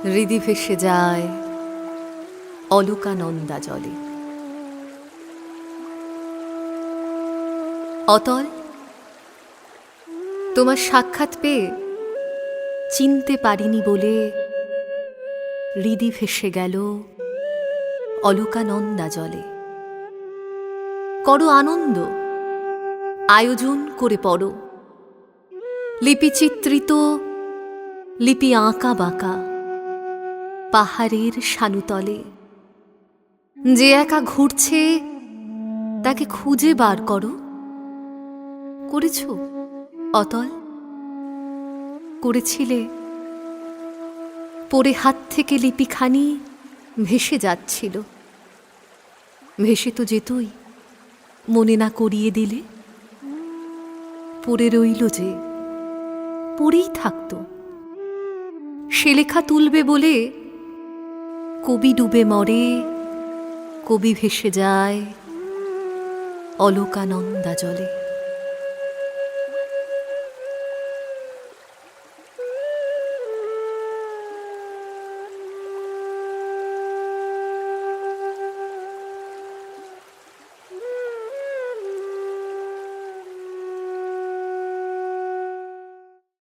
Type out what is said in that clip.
হৃদি ভেসে যায় অলোকানন্দা জলে। অতল, তোমার সাক্ষাৎ পেয়ে চিনতে পারিনি বলে হৃদি ভেসে গেল অলোকানন্দা জলে। করো আনন্দ, আয়োজন করে পড়ো, লিপি চিত্রিত, লিপি আঁকা বাঁকা পাহাড়ের শানুতলে। যে একা ঘুরছে তাকে খুঁজে বার করো। করেছ অতল? করেছিলে? পড়ে হাত থেকে লিপিখানি ভেসে যাচ্ছিল। ভেসে তো যেতই, মনে না করিয়ে দিলে। পড়ে রইল যে, পড়েই থাকত। সে লেখা তুলবে বলে কবি ডুবে মরে, কবি ভেসে যায় অলোকানন্দা জলে।